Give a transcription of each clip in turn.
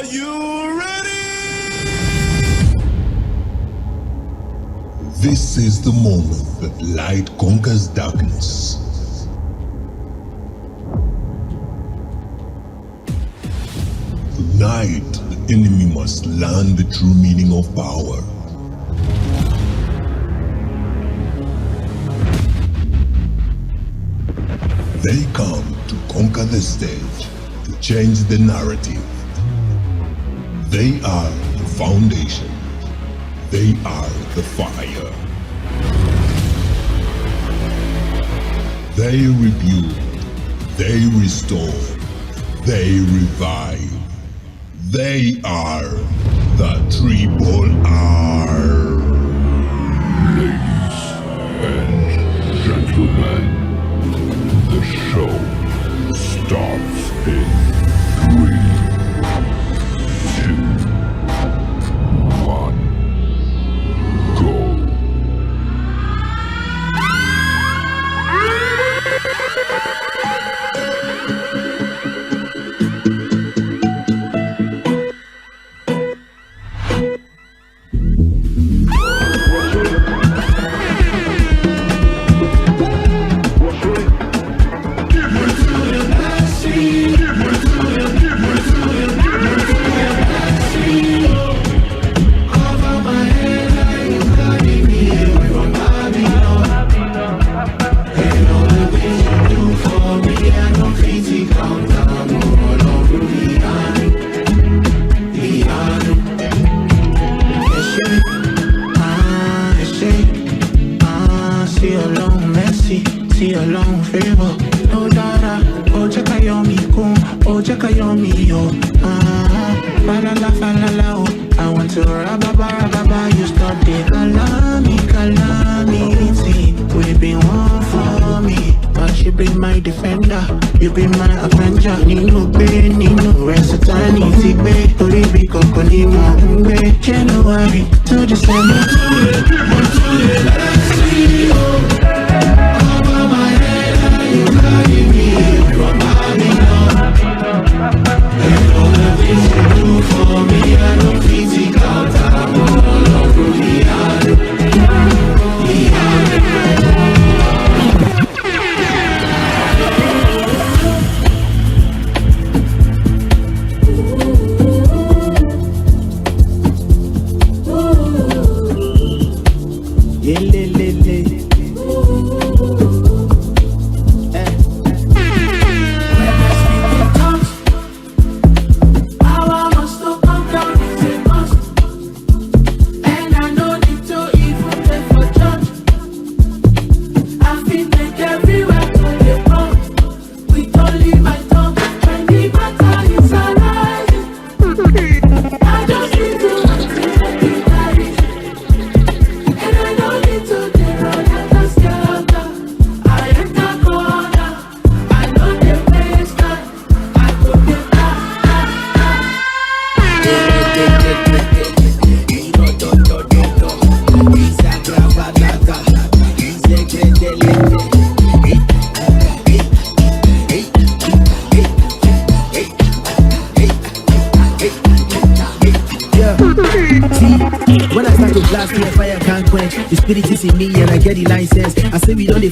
Are you ready? This is the moment that light conquers darkness. Tonight, the enemy must learn the true meaning of power. They come to conquer the stage, to change the narrative. They are the foundation. They are the fire. They rebuild. They restore. They revive. They are the Triple R. Ladies and gentlemen, the show starts in 3, 2, 1, go.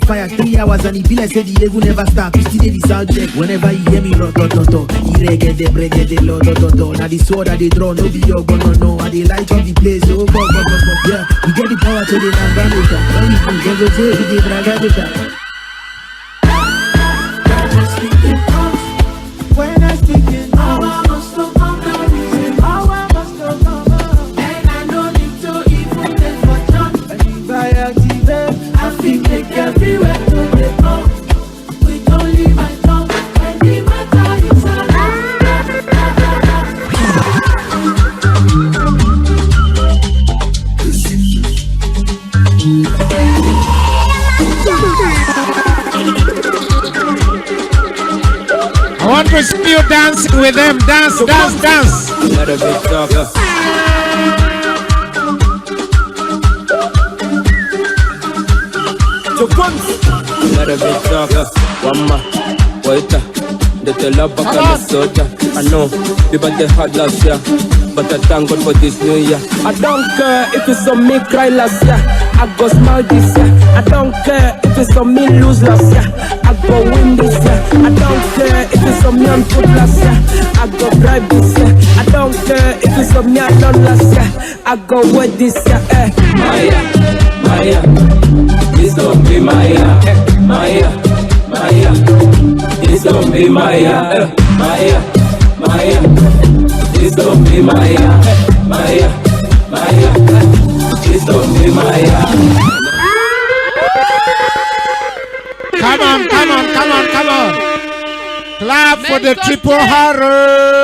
Fire 3 hours and it feel like say the devil never stop. You still the sound check whenever you hear me rock. He reggae the break the lo. Now the sword that they draw no be your gun no. And they light up the place oh go. Yeah, we get the power to the Nambanoka. When we can go to the Bragadoka. When I speak in power must come down. Power must come down. And I no need to even take for John. And if I activate, I feel like everywhere to the pump. With only my tongue, and the matter is I want to see you dancing with them. Dance. Let a bit talker. Let a bit talker. One more. Wait. That your love back on the soldier. I know, people get hard last year, but I thank God for this new year. I don't care if it's on me cry last year, I go smile this year. I don't care if it's on me lose last year, I go win this year. I don't care if it's on me on foot last year, I go drive this year. I don't care if it's on me alone last year, I go win this year. Maya, Maya, this gon' be Maya. Maya, Maya, this gon' be Maya. Maya, Maya, this gon' be Maya. Maya, Maya, this gon' be Maya. Come on. Clap for the triple horror.